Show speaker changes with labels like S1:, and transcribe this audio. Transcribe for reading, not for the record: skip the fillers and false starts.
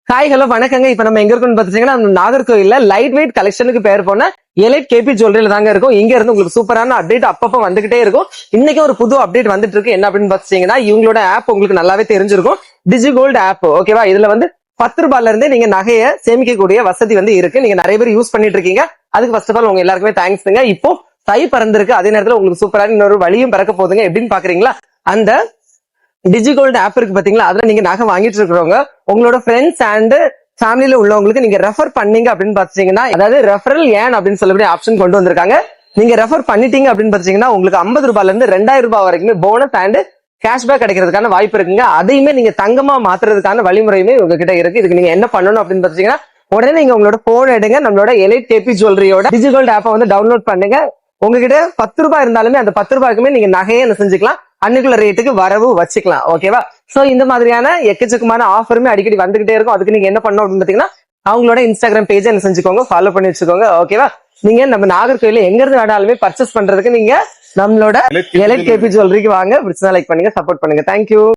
S1: Hi hello வணக்கங்க. இப்ப நம்ம எங்க இருக்கோம்னு பாத்தீங்கன்னா நாகர்கோயில்ல லைட் வெயிட் கலெக்ஷனுக்கு பேர் போன எலைட் கேபி ஜுவல்லரியில தாங்க இருக்கும். இங்க இருந்து உங்களுக்கு சூப்பரான அப்டேட் அப்பப்ப வந்துகிட்டே இருக்கும். இன்னைக்கு ஒரு புது அப்டேட் வந்துட்டு இருக்கு. என்ன அப்படின்னு பாத்தீங்கன்னா இவங்களோட ஆப் உங்களுக்கு நல்லாவே தெரிஞ்சிருக்கும். டிஜிகோல்டு ஆப் ஓகேவா. இதுல வந்து 10 ரூபாயில இருந்தே நீங்க நகையை சேமிக்கக்கூடிய வசதி வந்து இருக்கு. நீங்க நிறைய பேர் யூஸ் பண்ணிட்டு இருக்கீங்க. அதுக்கு ஃபர்ஸ்ட் ஆஃப் ஆல் உங்க எல்லாருக்குமே தேங்க்ஸ்ங்க. இப்போ தை பறந்திருக்கு. அதே நேரத்துல உங்களுக்கு சூப்பரான இன்னொரு வழியும் பிறக்க போதுங்க. எப்படின்னு பாக்குறீங்களா? அந்த டிஜிகோல்டு ஆப் இருக்கு பாத்தீங்களா, அதுல நீங்க நகை வாங்கிட்டு இருக்கிறவங்க உங்களோட ஃப்ரெண்ட்ஸ் அண்ட் ஃபேமிலியில உள்ளவங்களுக்கு நீங்க ரெஃபர் பண்ணீங்க அப்படின்னு பாத்தீங்கன்னா, அதாவது ரெஃபரல் ஏன் அப்படின்னு சொல்லக்கூடிய ஆப்ஷன் கொண்டு வந்திருக்காங்க. நீங்க ரெஃபர் பண்ணிட்டீங்க அப்படின்னு பாத்தீங்கன்னா உங்களுக்கு 50 ரூபாயில இருந்து 2000 ரூபாய் வரைக்குமே போனஸ் அண்ட் கேஷ்பேக் கிடைக்கிறதுக்கான வாய்ப்பு இருக்குங்க. அதையுமே நீங்க தங்கமா மாத்துறதுக்கான வழிமுறையுமே உங்ககிட்ட இருக்கு. இதுக்கு நீங்க என்ன பண்ணணும் அப்படின்னு பாத்தீங்கன்னா, உடனே நீங்க உங்களோட போன் எடுங்க, நம்மளோட எலைட் கேபி ஜுவல்லரியோட டிஜிகோல்டு ஆப்பை வந்து டவுன்லோட் பண்ணுங்க. உங்ககிட்ட 10 ரூபாய் இருந்தாலுமே அந்த 10 ரூபாய்க்குமே நீங்க நகையை என்ன செஞ்சுக்கலாம், அன்னைக்குள்ள ரேட்டுக்கு வரவு வச்சுக்கலாம். ஓகேவா. சோ இந்த மாதிரியான எக்கச்சக்கமான ஆஃபருமே அடிக்கடி வந்துகிட்டே இருக்கும். அதுக்கு நீங்க என்ன பண்ணணும் அப்படின்னு பாத்தீங்கன்னா, அவங்களோட இன்ஸ்டாகிராம் பேஜ் என்ன செஞ்சுக்கோங்க, ஃபாலோ பண்ணி வச்சுக்கோங்க. ஓகேவா. நீங்க நம்ம நாகர்கோயில எங்க இருந்து வேணாலுமே பர்ச்சேஸ் பண்றதுக்கு நீங்க நம்மளோட எலைட் கேபி ஜுவல்லரிக்கு வாங்க. பிடிச்சா லைக் பண்ணுங்க, சப்போர்ட் பண்ணுங்க. தேங்க்யூ.